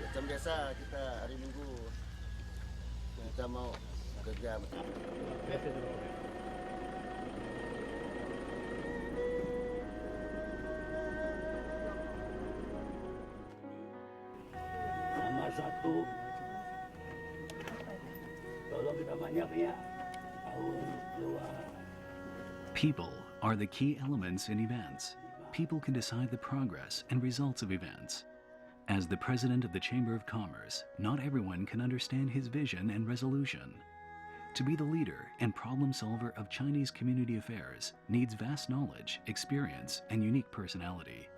Macam biasa kita hari Minggu kita mau kerja. Nomor satu, tolong kita banyak-banyak tahu keluar. People are the key elements in events. People can decide the progress and results of events. As the president of the Chamber of Commerce, not everyone can understand his vision and resolution. To be the leader and problem solver of Chinese community affairs needs vast knowledge, experience, and unique personality.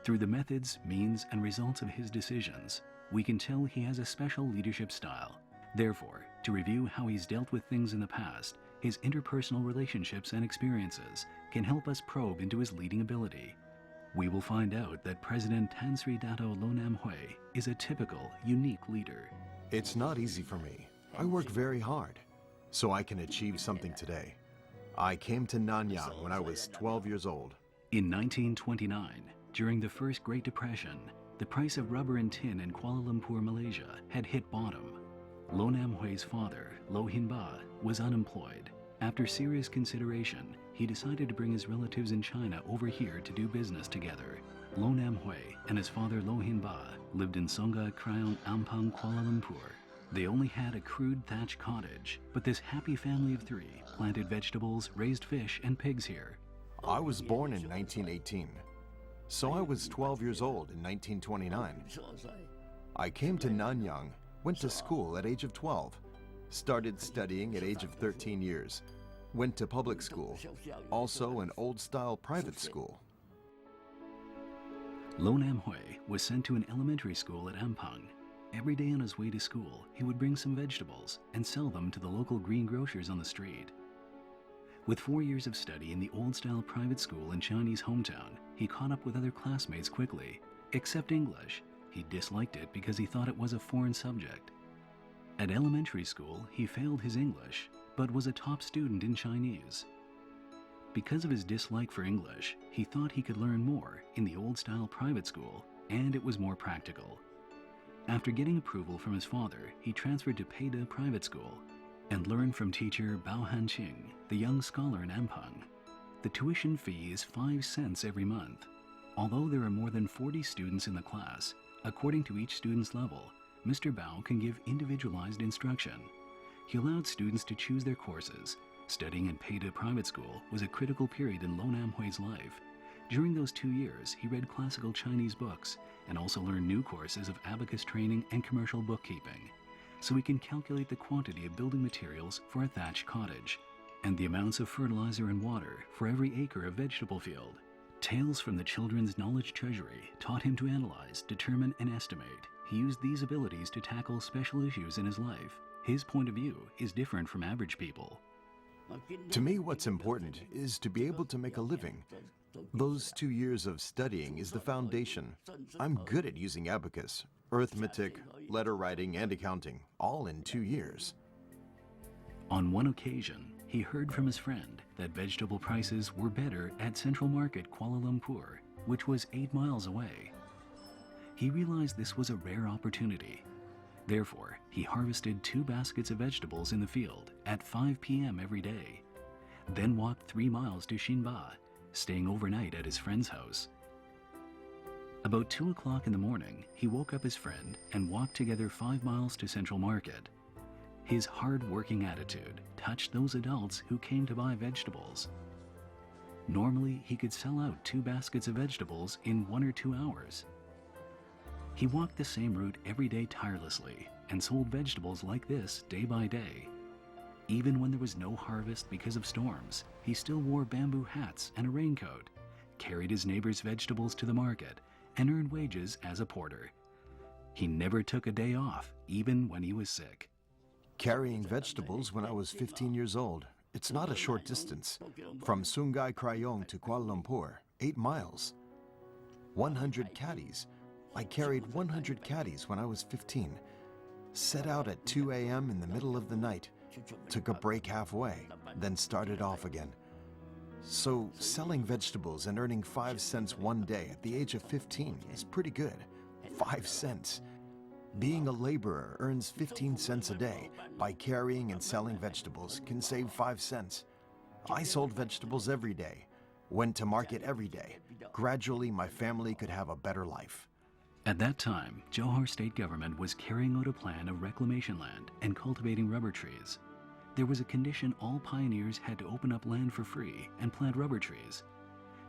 Through the methods, means, and results of his decisions, we can tell he has a special leadership style. Therefore, to review how he's dealt with things in the past, his interpersonal relationships and experiences can help us probe into his leading ability. We will find out that President Tan Sri Dato' Loh Nam Hui is a typical, unique leader. It's not easy for me. I work very hard, so I can achieve something today. I came to Nanyang when I was 12 years old. In 1929, during the First Great Depression, the price of rubber and tin in Kuala Lumpur, Malaysia had hit bottom. Loh Nam Hui's father, Loh Hin Ba, was unemployed. After serious consideration, he decided to bring his relatives in China over here to do business together. Loh Nam Hui and his father Loh Hin Ba lived in Songa Kraon Ampang, Kuala Lumpur. They only had a crude thatch cottage, but this happy family of three planted vegetables, raised fish, and pigs here. I was born in 1918, so I was 12 years old in 1929. I came to Nanyang, went to school at age of 12, started studying at age of 13 years, went to public school, also an old-style private school. Loh Nam Hui was sent to an elementary school at Ampang. Every day on his way to school, he would bring some vegetables and sell them to the local greengrocers on the street. With 4 years of study in the old-style private school in Chinese hometown, he caught up with other classmates quickly, except English. He disliked it because he thought it was a foreign subject. At elementary school, he failed his English, but was a top student in Chinese. Because of his dislike for English, he thought he could learn more in the old-style private school, and it was more practical. After getting approval from his father, he transferred to Peida Private School and learned from teacher Bao Hanqing, the young scholar in Ampang. The tuition fee is 5 cents every month. Although there are more than 40 students in the class, according to each student's level, Mr. Bao can give individualized instruction. He allowed students to choose their courses. Studying in Peida Private School was a critical period in Loh Nam Hui's life. During those 2 years, he read classical Chinese books and also learned new courses of abacus training and commercial bookkeeping. So he can calculate the quantity of building materials for a thatched cottage and the amounts of fertilizer and water for every acre of vegetable field. Tales from the children's knowledge treasury taught him to analyze, determine, and estimate. He used these abilities to tackle special issues in his life. His point of view is different from average people. To me, what's important is to be able to make a living. Those 2 years of studying is the foundation. I'm good at using abacus, arithmetic, letter writing, and accounting, all in 2 years. On one occasion, he heard from his friend that vegetable prices were better at Central Market, Kuala Lumpur, which was 8 miles away. He realized this was a rare opportunity. Therefore, he harvested 2 baskets of vegetables in the field at 5 p.m. every day, then walked 3 miles to Xinba, staying overnight at his friend's house. About 2 o'clock in the morning, he woke up his friend and walked together 5 miles to Central Market. His hard-working attitude touched those adults who came to buy vegetables. Normally, he could sell out 2 baskets of vegetables in 1 or 2 hours. He walked the same route every day tirelessly and sold vegetables like this day by day. Even when there was no harvest because of storms, he still wore bamboo hats and a raincoat, carried his neighbor's vegetables to the market, and earned wages as a porter. He never took a day off, even when he was sick. Carrying vegetables when I was 15 years old. It's not a short distance. From Sungai Krayong to Kuala Lumpur, 8 miles. 100 caddies. I carried 100 caddies when I was 15. Set out at 2 a.m. in the middle of the night. Took a break halfway, then started off again. So selling vegetables and earning 5 cents one day at the age of 15 is pretty good. 5 cents. Being a laborer earns 15 cents a day. By carrying and selling vegetables can save 5 cents. I sold vegetables every day. Went to market every day. Gradually, my family could have a better life. At that time, Johor state government was carrying out a plan of reclamation land and cultivating rubber trees. There was a condition all pioneers had to open up land for free and plant rubber trees.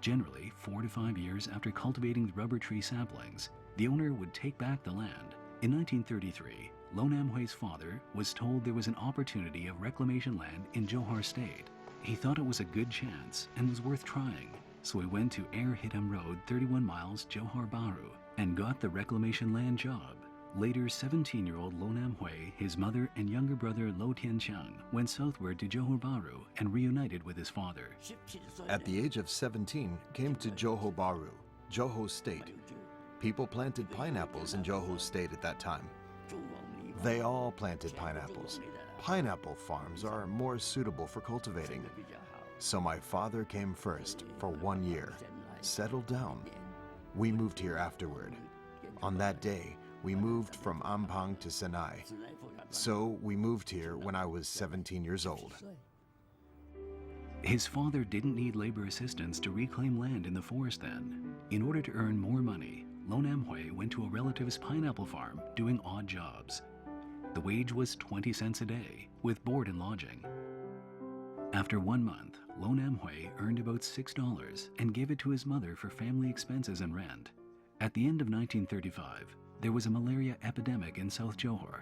Generally, 4 to 5 years after cultivating the rubber tree saplings, the owner would take back the land. In 1933, Nam Hui's father was told there was an opportunity of reclamation land in Johor State. He thought it was a good chance and was worth trying, so he went to Air Hitam Road, 31 miles, Johor Bahru, and got the reclamation land job. Later, 17-year-old Nam Hui, his mother, and younger brother Lo Tian Chiang went southward to Johor Bahru and reunited with his father. At the age of 17, came to Johor Bahru, Johor State. People planted pineapples in Johor State at that time. They all planted pineapples. Pineapple farms are more suitable for cultivating. So my father came first for 1 year, settled down. We moved here afterward. On that day, we moved from Ampang to Senai. So we moved here when I was 17 years old. His father didn't need labor assistance to reclaim land in the forest then. In order to earn more money, Nam Hui went to a relative's pineapple farm doing odd jobs. The wage was 20 cents a day, with board and lodging. After 1 month, Nam Hui earned about $6 and gave it to his mother for family expenses and rent. At the end of 1935, there was a malaria epidemic in South Johor.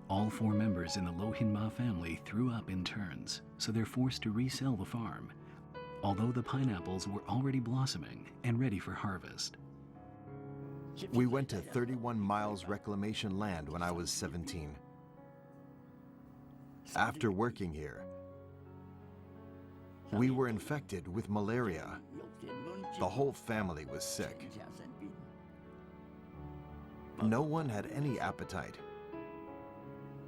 All 4 members in the Lohinma family threw up in turns, so they're forced to resell the farm, although the pineapples were already blossoming and ready for harvest. We went to 31 miles reclamation land when I was 17. After working here, we were infected with malaria. The whole family was sick. No one had any appetite.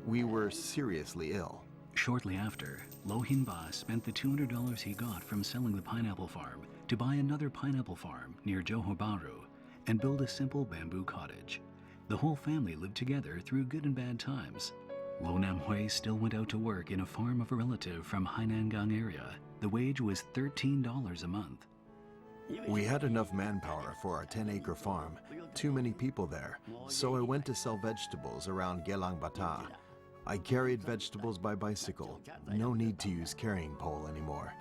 We were seriously ill. Shortly after, Lo Hinba spent the $200 he got from selling the pineapple farm to buy another pineapple farm near Johor Bahru and build a simple bamboo cottage. The whole family lived together through good and bad times. Lo Nam Hui still went out to work in a farm of a relative from Hainangang area. The wage was $13 a month. We had enough manpower for our 10-acre farm, too many people there, so I went to sell vegetables around Gelang Bata. I carried vegetables by bicycle, no need to use carrying pole anymore.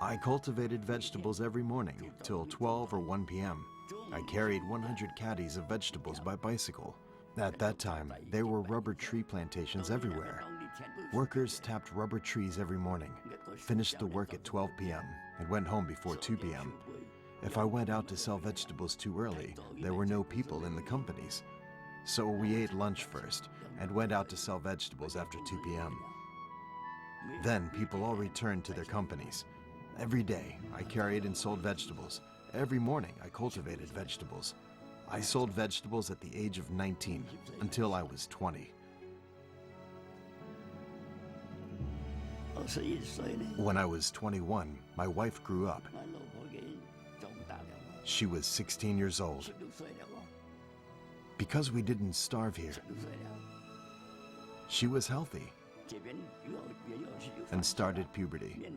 I cultivated vegetables every morning till 12 or 1 p.m. I carried 100 caddies of vegetables by bicycle. At that time, there were rubber tree plantations everywhere. Workers tapped rubber trees every morning, finished the work at 12 p.m. and went home before 2 p.m. If I went out to sell vegetables too early, there were no people in the companies. So we ate lunch first and went out to sell vegetables after 2 p.m. Then people all returned to their companies. Every day, I carried and sold vegetables. Every morning, I cultivated vegetables. I sold vegetables at the age of 19 until I was 20. When I was 21, my wife grew up. She was 16 years old. Because we didn't starve here, she was healthy and started puberty.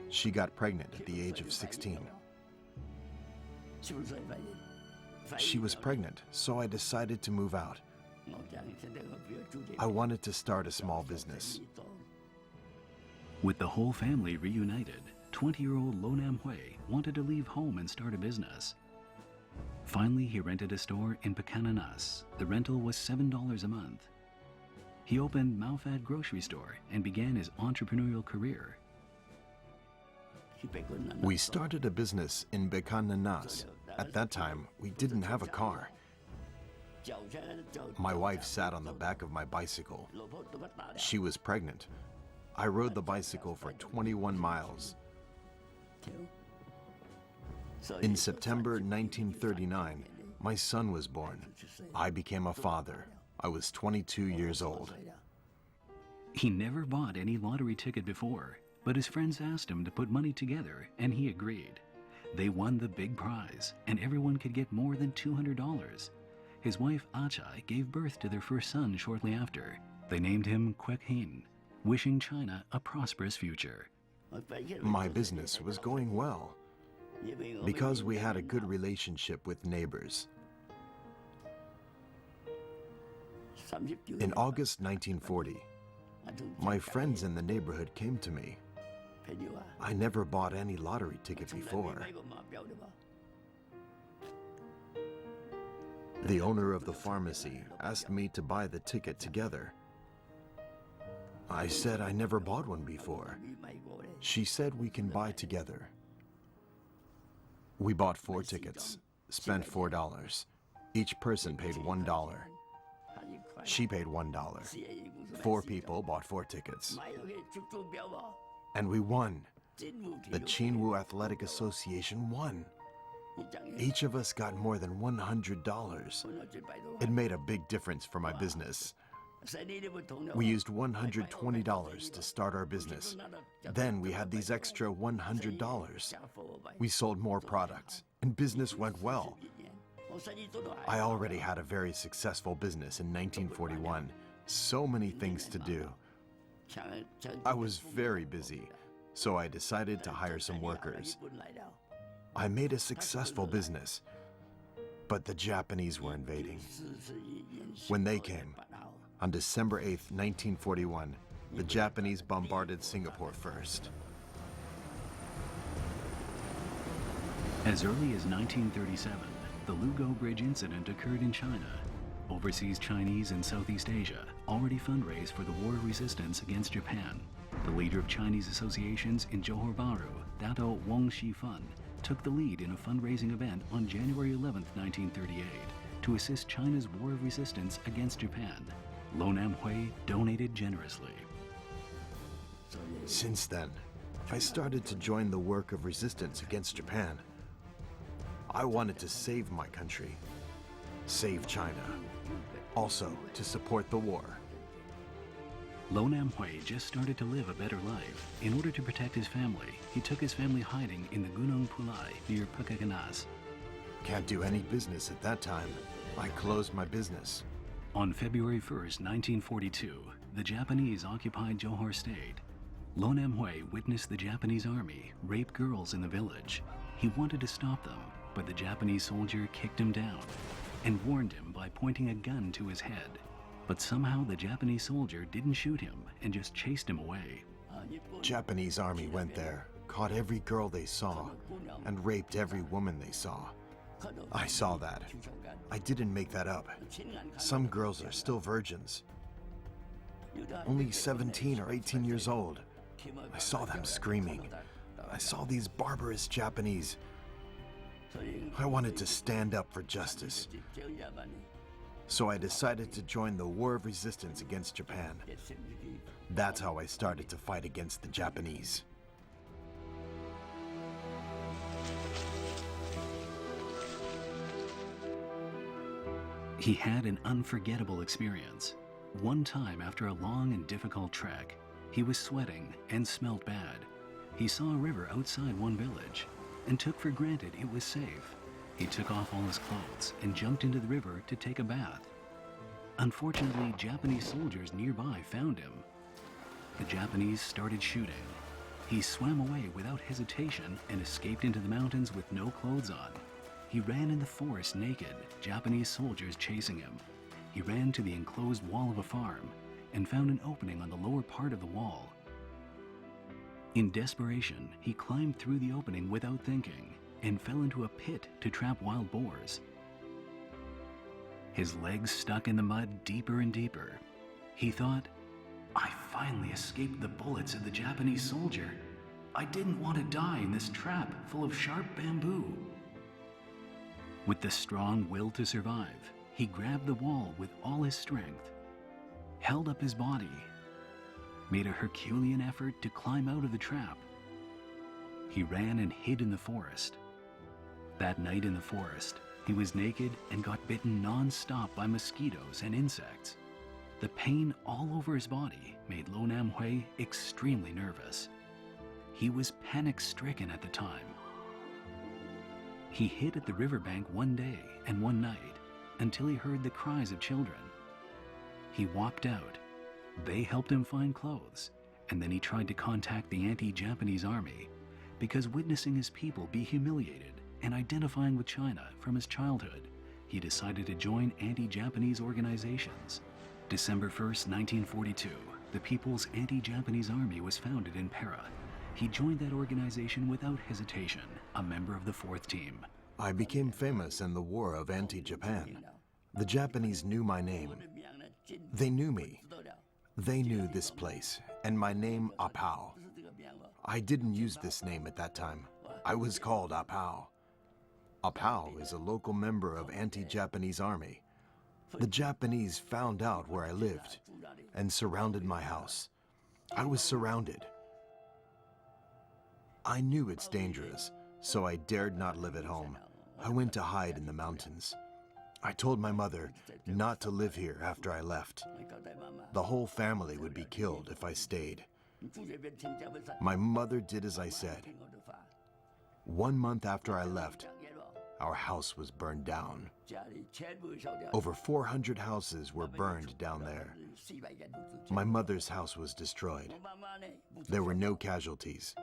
She got pregnant at the age of 16. She was pregnant, so I decided to move out. I wanted to start a small business. With the whole family reunited, 20-year-old Lo Nam Hui wanted to leave home and start a business. Finally, he rented a store in Pekananas. The rental was $7 a month. He opened Maufad grocery store and began his entrepreneurial career. We started a business in Pekananas. At that time, we didn't have a car. My wife sat on the back of my bicycle. She was pregnant. I rode the bicycle for 21 miles. In September 1939, my son was born. I became a father. I was 22 years old. He never bought any lottery ticket before, but his friends asked him to put money together, and he agreed. They won the big prize, and everyone could get more than $200. His wife Achai gave birth to their first son shortly after. They named him Kwek Hin, wishing China a prosperous future. My business was going well because we had a good relationship with neighbors. In August 1940, my friends in the neighborhood came to me. I never bought any lottery ticket before. The owner of the pharmacy asked me to buy the ticket together. I said I never bought one before. She said we can buy together. We bought 4 tickets, spent $4. Each person paid $1. She paid $1. 4 people bought 4 tickets. And we won. The Chinwu Athletic Association won. Each of us got more than $100. It made a big difference for my business. We used $120 to start our business. Then we had these extra $100. We sold more products, and business went well. I already had a very successful business in 1941. So many things to do. I was very busy, so I decided to hire some workers. I made a successful business, but the Japanese were invading. When they came, on December 8th, 1941, the Japanese bombarded Singapore first. As early as 1937, the Lugo Bridge incident occurred in China. Overseas Chinese in Southeast Asia already fundraised for the war of resistance against Japan. The leader of Chinese associations in Johor Bahru, Dato Wong Shifan, took the lead in a fundraising event on January 11, 1938, to assist China's war of resistance against Japan. Nam Hui donated generously. Since then, I started to join the work of resistance against Japan. I wanted to save my country, save China, also to support the war. Nam Hui just started to live a better life. In order to protect his family, he took his family hiding in the Gunung Pulai near Pekakanas. Can't do any business at that time. I closed my business. On February 1st, 1942, the Japanese occupied Johor State. Nam Hui witnessed the Japanese army rape girls in the village. He wanted to stop them, but the Japanese soldier kicked him down and warned him by pointing a gun to his head. But somehow the Japanese soldier didn't shoot him and just chased him away. Japanese army went there, caught every girl they saw, and raped every woman they saw. I saw that. I didn't make that up. Some girls are still virgins. Only 17 or 18 years old. I saw them screaming. I saw these barbarous Japanese. I wanted to stand up for justice. So I decided to join the war of resistance against Japan. That's how I started to fight against the Japanese. He had an unforgettable experience. One time after a long and difficult trek, he was sweating and smelled bad. He saw a river outside one village and took for granted it was safe. He took off all his clothes and jumped into the river to take a bath. Unfortunately, Japanese soldiers nearby found him. The Japanese started shooting. He swam away without hesitation and escaped into the mountains with no clothes on. He ran in the forest naked, Japanese soldiers chasing him. He ran to the enclosed wall of a farm and found an opening on the lower part of the wall. In desperation, he climbed through the opening without thinking and fell into a pit to trap wild boars. His legs stuck in the mud deeper and deeper. He thought, "I finally escaped the bullets of the Japanese soldier. I didn't want to die in this trap full of sharp bamboo." With the strong will to survive, he he grabbed the wall with all his strength, held up his body, made a Herculean effort to climb out of the trap. He ran and hid in the forest. That night in the forest, he was naked and got bitten non-stop by mosquitoes and insects. The pain all over his body made Lo Nam Hui extremely nervous. He was panic-stricken at the time. He hid at the riverbank one day and one night until he heard the cries of children. He walked out. They helped him find clothes, and then he tried to contact the anti-Japanese army because witnessing his people be humiliated and identifying with China from his childhood, he decided to join anti-Japanese organizations. December 1st, 1942, the People's Anti-Japanese Army was founded in Para. He joined that organization without hesitation, a member of the 4th Team. I became famous in the war of anti-Japan. The Japanese knew my name. They knew me. They knew this place, and my name, Apao. I didn't use this name at that time. I was called Apao. Apao is a local member of anti-Japanese army. The Japanese found out where I lived and surrounded my house. I was surrounded. I knew it's dangerous, so I dared not live at home. I went to hide in the mountains. I told my mother not to live here after I left. The whole family would be killed if I stayed. My mother did as I said. 1 month after I left, our house was burned down. Over 400 houses were burned down there. My mother's house was destroyed. There were no casualties.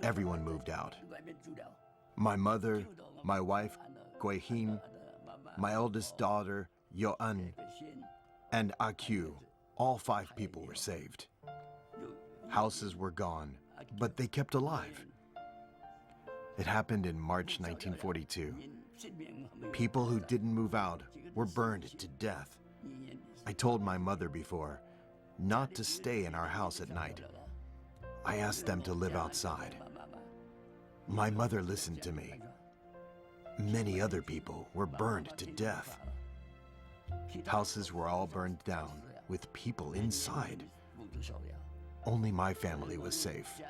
Everyone moved out. My mother, my wife, Gui Hin, my eldest daughter, Yo-an, and Akyu, all 5 people were saved. Houses were gone, but they kept alive. It happened in March 1942. People who didn't move out were burned to death. I told my mother before not to stay in our house at night. I asked them to live outside. My mother listened to me. Many other people were burned to death. Houses were all burned down with people inside. Only my family was safe,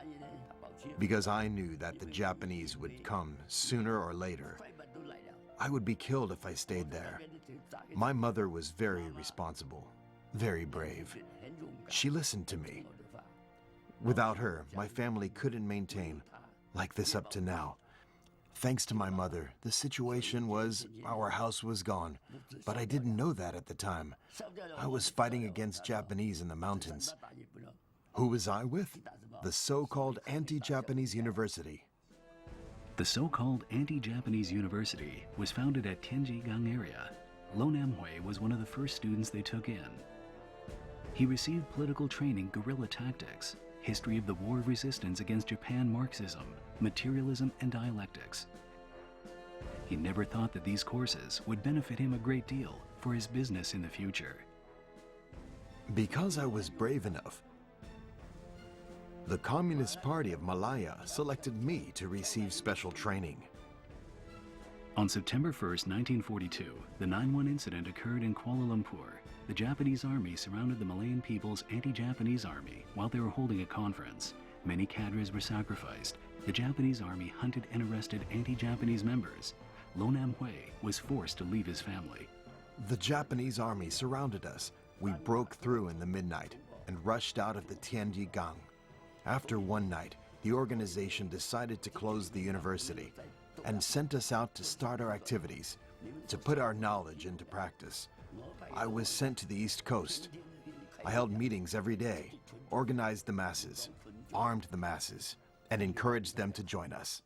because I knew that the Japanese would come sooner or later. I would be killed if I stayed there. My mother was very responsible, very brave. She listened to me. Without her, my family couldn't maintain like this up to now. Thanks to my mother, the situation was our house was gone, but I didn't know that at the time. I was fighting against Japanese in the mountains. Who was I with? The so-called anti-Japanese university. The so-called anti-Japanese university was founded at Tianjigang area. Lo Nam Hui was one of the first students they took in. He received political training, guerrilla tactics, history of the war of resistance against Japan Marxism, materialism, and dialectics. He never thought that these courses would benefit him a great deal for his business in the future. Because I was brave enough, the Communist Party of Malaya selected me to receive special training. On September 1st, 1942, the 9/1 incident occurred in Kuala Lumpur. The Japanese army surrounded the Malayan People's Anti-Japanese Army while they were holding a conference. Many cadres were sacrificed. The Japanese army hunted and arrested anti-Japanese members. Lo Nam Hui was forced to leave his family. The Japanese army surrounded us. We broke through in the midnight and rushed out of the Tianjigang. After one night, the organization decided to close the university and sent us out to start our activities, to put our knowledge into practice. I was sent to the East Coast. I held meetings every day, organized the masses, armed the masses, and encouraged them to join us.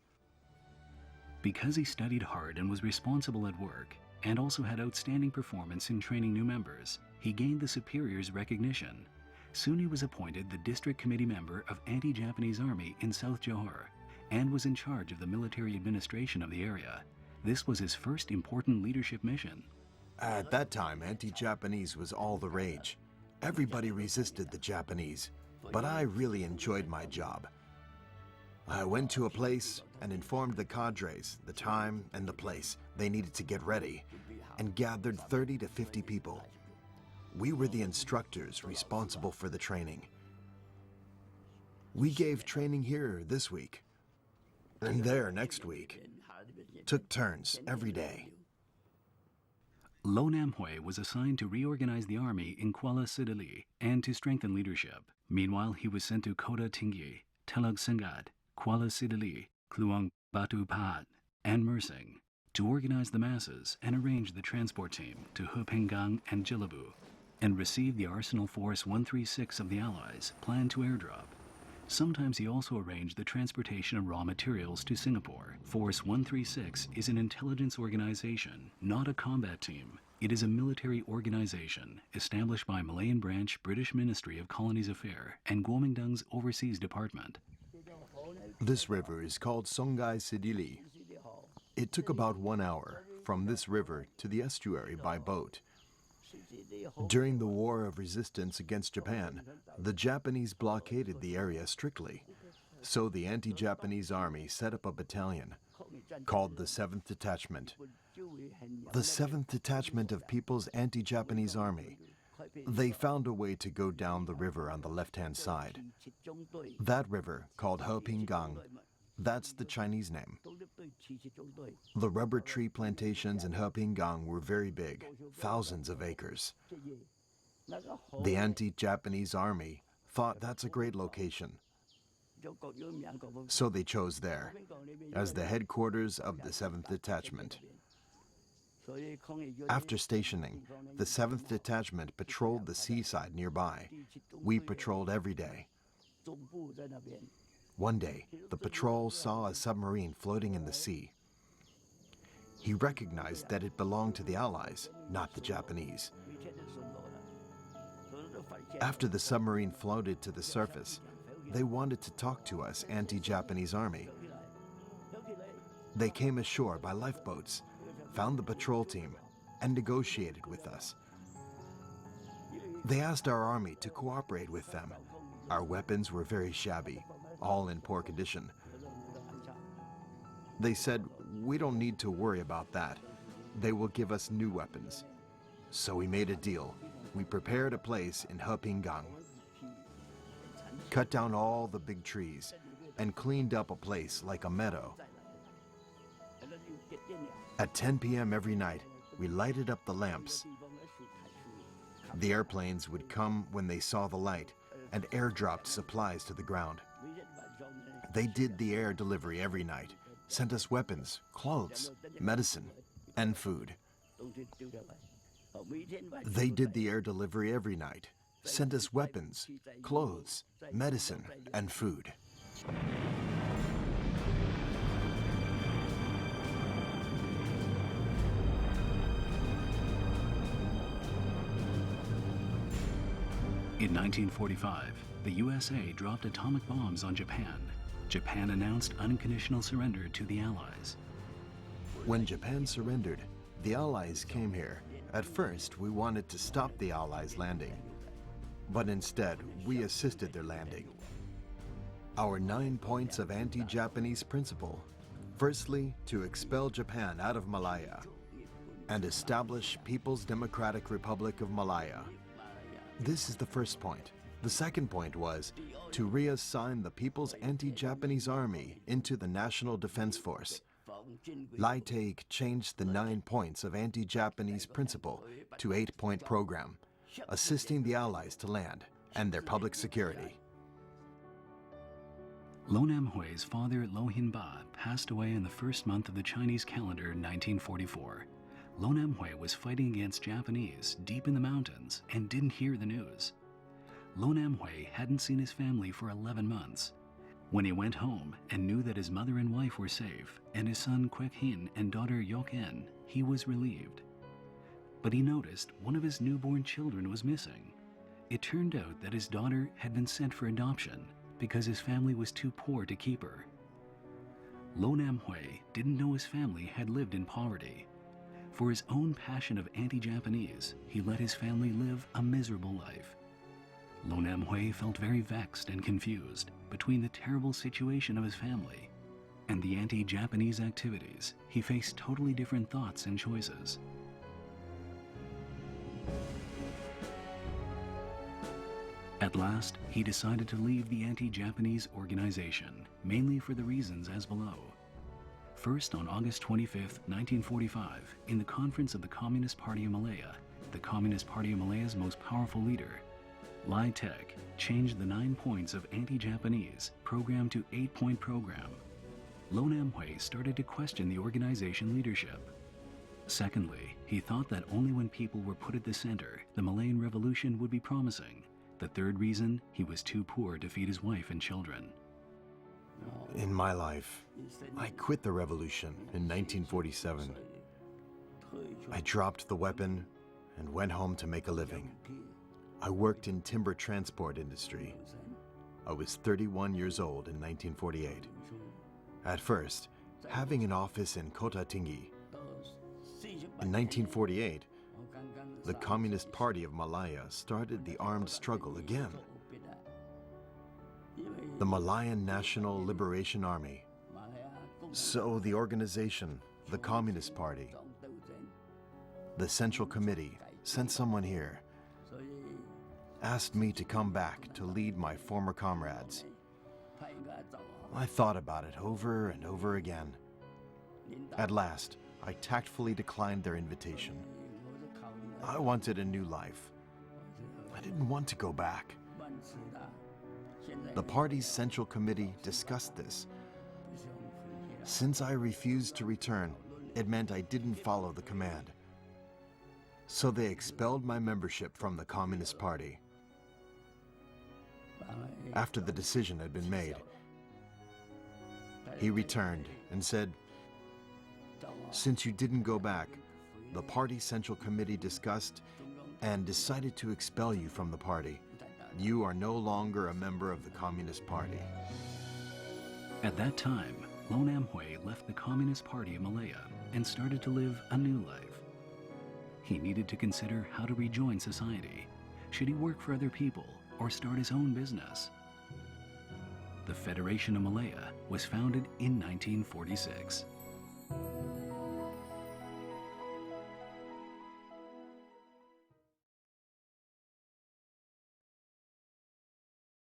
Because he studied hard and was responsible at work, and also had outstanding performance in training new members, he gained the superior's recognition. Soon he was appointed the district committee member of Anti-Japanese Army in South Johor and was in charge of the military administration of the area. This was his first important leadership mission. At that time, anti-Japanese was all the rage. Everybody resisted the Japanese, but I really enjoyed my job. I went to a place and informed the cadres the time and the place they needed to get ready. and gathered 30 to 50 people. We were the instructors responsible for the training. We gave training here this week and there next week. Took turns every day. Lo Nam Hui was assigned to reorganize the army in Kuala Sidali and to strengthen leadership. Meanwhile, he was sent to Kota Tinggi, Teluk Sengat, Kuala Sidali, Kluang Batu Pahat, and Mersing to organize the masses and arrange the transport team to Hupenggang and Jilabu, and receive the Arsenal Force 136 of the Allies planned to airdrop. Sometimes he also arranged the transportation of raw materials to Singapore. Force 136 is an intelligence organization, not a combat team. It is a military organization established by Malayan Branch British Ministry of Colonies Affairs and Kuomintang's Overseas Department. This river is called Sungai Sidili. It took about 1 hour from this river to the estuary by boat. During the War of Resistance against Japan, the Japanese blockaded the area strictly. So the anti-Japanese army set up a battalion called the 7th Detachment. The 7th Detachment of People's Anti-Japanese Army. They found a way to go down the river on the left-hand side. That river, called Hepinggang, that's the Chinese name. The rubber tree plantations in Hepinggang were very big, thousands of acres. The anti-Japanese army thought that's a great location. So they chose there, as the headquarters of the 7th Detachment. After stationing, the 7th Detachment patrolled the seaside nearby. We patrolled every day. One day, the patrol saw a submarine floating in the sea. He recognized that it belonged to the Allies, not the Japanese. After the submarine floated to the surface, they wanted to talk to us, anti-Japanese army. They came ashore by lifeboats, found the patrol team, and negotiated with us. They asked our army to cooperate with them. Our weapons were very shabby, all in poor condition. They said, we don't need to worry about that. They will give us new weapons. So we made a deal. We prepared a place in Hepinggang, cut down all the big trees, and cleaned up a place like a meadow. At 10 p.m. every night, we lighted up the lamps. The airplanes would come when they saw the light and airdropped supplies to the ground. They did the air delivery every night, sent us weapons, clothes, medicine, and food. They did the air delivery every night, sent us weapons, clothes, medicine, and food. In 1945, the USA dropped atomic bombs on Japan. Japan announced unconditional surrender to the Allies. When Japan surrendered, the Allies came here. At first, we wanted to stop the Allies landing, but instead, we assisted their landing. Our 9 points of anti-Japanese principle: firstly, to expel Japan out of Malaya and establish People's Democratic Republic of Malaya. This is the first point. The second point was to reassign the People's Anti-Japanese Army into the National Defense Force. Lai Taik changed the 9 points of anti-Japanese principle to 8-point program, assisting the Allies to land and their public security. Lo Nam Hui's father, Lo Hin Ba, passed away in the first month of the Chinese calendar in 1944. Lo Nam Hui was fighting against Japanese deep in the mountains and didn't hear the news. Lo Nam Hui hadn't seen his family for 11 months. When he went home and knew that his mother and wife were safe, and his son Kwek Hin and daughter Yok En, he was relieved. But he noticed one of his newborn children was missing. It turned out that his daughter had been sent for adoption because his family was too poor to keep her. Lo Nam Hui didn't know his family had lived in poverty. For his own passion of anti-Japanese, he let his family live a miserable life. Lo Nam Hui felt very vexed and confused between the terrible situation of his family and the anti-Japanese activities. He faced totally different thoughts and choices. At last, he decided to leave the anti-Japanese organization, mainly for the reasons as below. First, on August 25, 1945, in the conference of the Communist Party of Malaya, the Communist Party of Malaya's most powerful leader, Lai Tek, changed the 9 points of anti-Japanese program to 8-point program. Lo Nam Hui started to question the organization leadership. Secondly, he thought that only when people were put at the center, the Malayan Revolution would be promising. The third reason, he was too poor to feed his wife and children. In my life, I quit the revolution in 1947. I dropped the weapon and went home to make a living. I worked in timber transport industry. I was 31 years old in 1948. At first, having an office in Kota Tinggi. In 1948, the Communist Party of Malaya started the armed struggle again. The Malayan National Liberation Army. So the organization, the Communist Party, the Central Committee, sent someone here, asked me to come back to lead my former comrades. I thought about it over and over again. At last, I tactfully declined their invitation. I wanted a new life. I didn't want to go back. The party's Central Committee discussed this. Since I refused to return, it meant I didn't follow the command. So they expelled my membership from the Communist Party. After the decision had been made, he returned and said, "Since you didn't go back, the party Central Committee discussed and decided to expel you from the party. You are no longer a member of the Communist Party." At that time, Lo Nam Hui left the Communist Party of Malaya and started to live a new life. He needed to consider how to rejoin society. Should he work for other people or start his own business? The Federation of Malaya was founded in 1946.